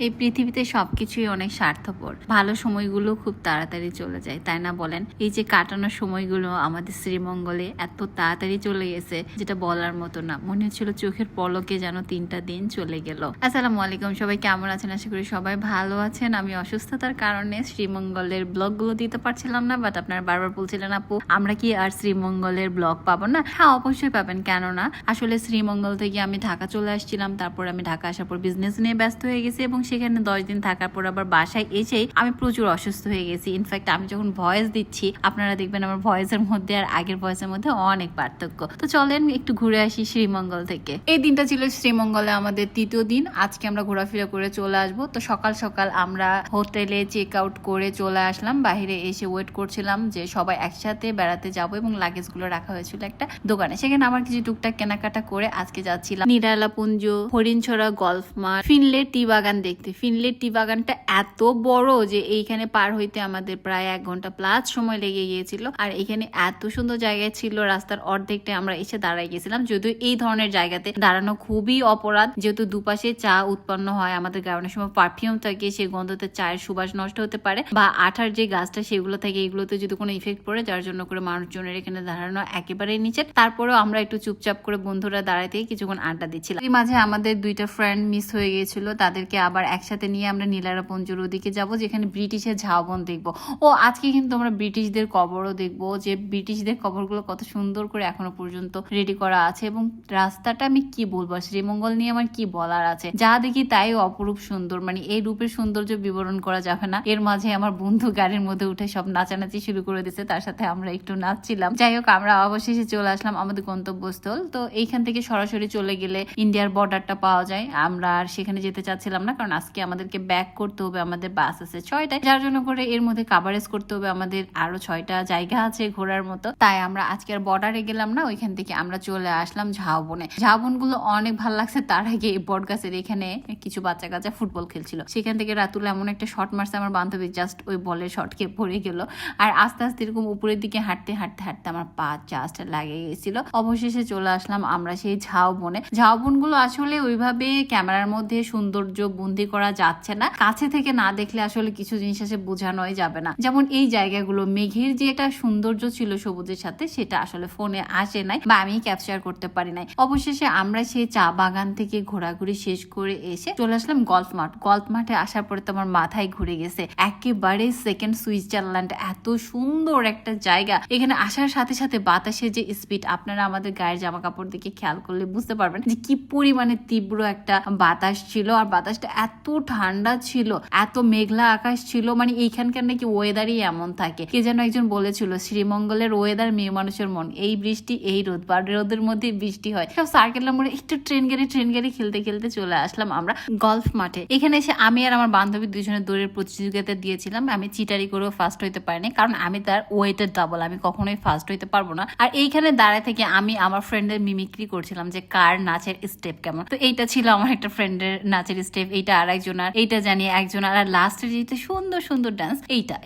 এই পৃথিবীতে সবকিছুই অনেক স্বার্থপর। ভালো সময়গুলো খুব তাড়াতাড়ি চলে যায়, তাই না বলেন? এই যে কাটানোর সময়গুলো আমাদের শ্রীমঙ্গলে এত তাড়াতাড়ি চলে গেছে, যেটা বলার মতো না। মনে হচ্ছিল চোখের পলকে যেন 3টা দিন চলে গেল। আসসালামু আলাইকুম, সবাই কেমন আছেন? আশা করি সবাই ভালো আছেন। আমি অসুস্থতার কারণে শ্রীমঙ্গলের ব্লগগুলো দিতে পারছিলাম না, বাট আপনারা বারবার বলছিলেন আপু আমরা কি আর শ্রীমঙ্গলের ব্লগ পাবো না? হ্যাঁ, অবশ্যই পাবেন, কেননা আসলে শ্রীমঙ্গল থেকে আমি ঢাকা চলে আসছিলাম। তারপর আমি ঢাকা আসার পর বিজনেস নিয়ে ব্যস্ত হয়ে গেছি এবং সেখানে 10 দিন থাকার পর আবার বাসায় এসেই আমি প্রচুর অসুস্থ হয়ে গেছি। ইনফ্যাক্ট আমি যখন ভয়েস দিচ্ছি আপনারা দেখবেন আমার ভয়েসের মধ্যে আর আগের ভয়েসের মধ্যে অনেক পার্থক্য। তো চলেন একটু ঘুরে আসি শ্রীমঙ্গল থেকে। এই দিনটা ছিল শ্রীমঙ্গলে আমাদের 3য় দিন। আজকে আমরা ঘোরাফেরা করে চলে আসবো। তো সকাল সকাল আমরা হোটেলে চেক আউট করে চলে আসলাম। বাইরে এসে ওয়েট করছিলাম যে সবাই একসাথে বেড়াতে যাবো এবং লাগেজগুলো রাখা হয়েছিল একটা দোকানে। সেখানে আমার কিছু টুকটাক কেনাকাটা করে আজকে যাচ্ছিলাম নিরালাপুঞ্জ, হরিণছড়া গলফ মাঠ, ফিনলে টি বাগান দেখতে। ফিনলে টি বাগানটা এত বড় যে এইখানে পার হইতে আমাদের প্রায় 1 ঘন্টা প্লাস সময় লেগে গিয়েছিল। আর এখানে এত সুন্দর জায়গায় ছিল, রাস্তার অর্ধেকটা আমরা এসে দাঁড়াই গেছিলাম। যদিও এই ধরনের জায়গাতে দাঁড়ানো খুবই অপরাধ, যেহেতু দুপাশে চা উৎপন্ন হয়। আমাদের গায়ে অনেক সময় পারফিউম থাকে, সেই গন্ধতে চায়ের সুবাস নষ্ট হতে পারে, বা আঠার যে গাছটা সেগুলো থাকে, এগুলোতে যদি কোনো ইফেক্ট পড়ে, যার জন্য করে মানুষজনের এখানে দাঁড়ানো একেবারেই নিচে। তারপরেও আমরা একটু চুপচাপ করে বন্ধুরা দাঁড়াতে কিছুক্ষণ আড্ডা দিচ্ছিলাম। এই মাঝে আমাদের 2টা ফ্রেন্ড মিস হয়ে গিয়েছিল, তাদেরকে আবার একসাথে নিয়ে আমরা নীলারাপঞ্জুর ওদিকে যাব, যেখানে ব্রিটিশের ঝাউবন দেখবো। ও আজকে কিন্তু আমরা ব্রিটিশদের কবরও দেখবো, যে ব্রিটিশদের কবরগুলো কত সুন্দর করে এখনো পর্যন্ত রেডি করা আছে। এবং রাস্তাটা আমি কি বলবো, শ্রীমঙ্গল নিয়ে আমার কি বলার আছে, যা দেখি তাই অপরূপ সুন্দর। মানে এই রূপের সৌন্দর্য বিবরণ করা যাবে না। এর মাঝে আমার বন্ধু গাড়ির মধ্যে উঠে সব নাচানাচি শুরু করে দিচ্ছে, তার সাথে আমরা একটু নাচছিলাম। যাই হোক, আমরা অবশেষে চলে আসলাম আমাদের গন্তব্যস্থল। তো এইখান থেকে সরাসরি চলে গেলে ইন্ডিয়ার বর্ডারটা পাওয়া যায়। আমরা আর সেখানে যেতে চাচ্ছিলাম না, কারণ আজকে আমাদেরকে ব্যাক করতে হবে। আমাদের বাস আছে 6টায়, যার জন্য করে এর মধ্যে কাভারেজ করতে হবে আমাদের আরো 6টা জায়গা আছে ঘোরার মতো। তাই আমরা আজকে আর বর্ডারে গেলাম না, ওইখান থেকে আমরা চলে আসলাম ঝাউবনে। ঝাউবন গুলো অনেক ভালো লাগছে। তার আগে বট গাছের এখানে কিছু বাচ্চা কাচ্চা ফুটবল খেলছিল, সেখান থেকে রাতুল এমন একটা শট মারছে, আমার বান্ধবী জাস্ট ওই বলের শটকে পড়ে গেল। আর আস্তে আস্তে এরকম উপরের দিকে হাঁটতে হাঁটতে হাঁটতে আমার পা জাস্ট লাগে গেছিল। অবশেষে চলে আসলাম আমরা সেই ঝাউবনে। ঝাউবন গুলো আসলে ওইভাবে ক্যামেরার মধ্যে সৌন্দর্য বন্দি করা যাচ্ছে না, কাছে থেকে না দেখলে আসলে কিছু জিনিস আছে বোঝানোই যাবে না। যেমন এই জায়গাগুলো, মেঘের যে একটা সৌন্দর্য ছিল সবুজের সাথে, সেটা আসলে ফোনে আসে নাই বা আমি ক্যাপচার করতে পারি নাই। অবশেষে আমরা সেই চা বাগান থেকে ঘোরাঘুরি শেষ করে এসে চলে আসলাম গল্ফ মাঠ। গল্ফ মাঠে আসার পরে তো আমার মাথায় ঘুরে গেছে, একেবারে সেকেন্ড সুইজারল্যান্ড। এত সুন্দর একটা জায়গা। এখানে আসার সাথে সাথে বাতাসের যে স্পিড, আপনারা আমাদের গায়ের জামা কাপড় দিকে খেয়াল করলে বুঝতে পারবেন যে কি পরিমাণে তীব্র একটা বাতাস ছিল। আর বাতাসটা এত ঠান্ডা ছিল, এত মেঘলা আকাশ ছিল। মানে এইখানকার নাকি ওয়েদারই এমন থাকে। কে যেন একজন বলেছিল, শ্রীমঙ্গলের ওয়েদার মেয়ে মানুষের মন, এই বৃষ্টি এই রোদ, বা রোদের মধ্যে বৃষ্টি হয়। সব সার্কেলের মধ্যে একটু ট্রেন গাড়ি খেলতে খেলতে চলে আসলাম আমরা গল্ফ মাঠে। এখানে এসে আমি আর আমার বান্ধবী দুজনে দৌড়ের প্রতিযোগিতা দিয়েছিলাম। আমি চিটারি করেও ফার্স্ট হইতে পারিনি, কারণ আমি তার ওয়েটের ডাবল, আমি কখনোই ফার্স্ট হইতে পারবো না। আর এইখানে দাঁড়ায় থেকে আমি আমার ফ্রেন্ডের মিমিক্রি করছিলাম যে কার নাচের স্টেপ কেমন। তো এইটা ছিল আমার একটা ফ্রেন্ডের নাচের স্টেপ, এইটা আর একজন, আর এইটা জানি একজন, আর লাস্টের যেটা সুন্দর সুন্দর ডান্স,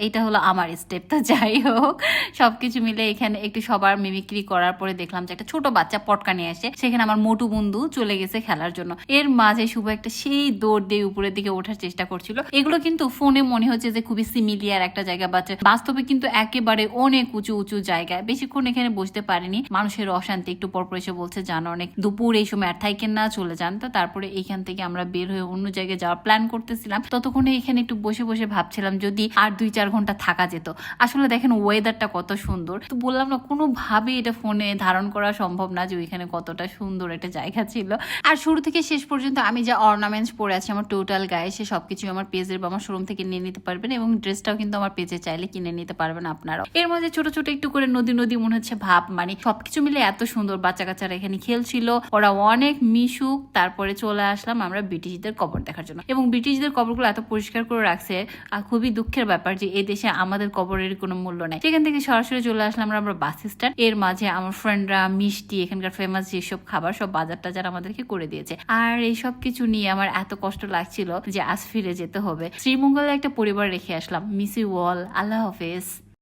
এইটা হলো আমার স্টেপ। তো যাই হোক, সবকিছু মিলে এখানে একটু সবার মিমিক্রি করার পরে দেখলাম যে একটা ছোট বাচ্চা পটকা নিয়ে আসে। সেখানে আমার মোটু বন্ধু চলে গেছে খেলার জন্য। এর মাঝে শুভ একটা সেই দৌড় দিয়ে উপরের দিকে ওঠার চেষ্টা করছিল। এগুলো কিন্তু ফোনে মনে হচ্ছে যে খুবই সিমিলিয়ার একটা জায়গা, বাট বাস্তবে কিন্তু একেবারে অনেক উঁচু উঁচু জায়গায়। বেশিক্ষণ এখানে বসতে পারিনি, মানুষের অশান্তি। একটু পরপর এসে বলছে জানো অনেক দুপুর, এই সময় আর থাইকেন না, চলে যান। তো তারপরে এইখান থেকে আমরা বের হয়ে অন্য জায়গায় যাওয়ার প্ল্যান করতেছিলাম। ততক্ষণে এখানে একটু বসে বসে ভাবছিলাম যদি আর 2-4 ঘন্টা থাকা যেত। আসলে দেখেন ওয়েদারটা কত সুন্দর। তো বললাম না, কোনোভাবেই এটা ফোনে ধারণ করা সম্ভব না যে ওইখানে কতটা সুন্দর একটা জায়গা ছিল। আর শুরু থেকে শেষ পর্যন্ত আমি যা অর্নামেন্টস পরে আছি আমার টোটাল গায়ে, সে সবকিছু আমার পেজের বা আমার শোরুম থেকে নিয়ে নিতে পারবেন, এবং ড্রেসটাও কিন্তু আমার পেজে চাইলে কিনে নিতে পারবেন আপনারাও। এর মধ্যে ছোট ছোট একটু করে নদী নদী মনে হচ্ছে ভাব, মানে সবকিছু মিলে এত সুন্দর। বাচ্চা কাচ্চারা এখানে খেলছিল, ওরা অনেক মিশুক। তারপরে চলে আসলাম আমরা ব্রিটিশদের কবর দেখার জন্য, এবং ব্রিটিশদের কবরগুলো এত পরিষ্কার করে রাখছে। আর খুবই দুঃখের ব্যাপার যে এই দেশে আমাদের কবরের কোনো মূল্য নাই। সেখান থেকে সরাসরি চলে আসলাম আমরা বাস স্ট্যান্ড। এর মাঝে আমার ফ্রেন্ডরা মিষ্টি, এখানকার ফেমাস যেসব খাবার, সব বাজার টাজার আমাদেরকে করে দিয়েছে। আর এই সব কিছু নিয়ে আমার এত কষ্ট লাগছিল যে আজ ফিরে যেতে হবে। শ্রীমঙ্গলে একটা পরিবার রেখে আসলাম। মিস ইউ অল, আল্লাহ হাফেজ।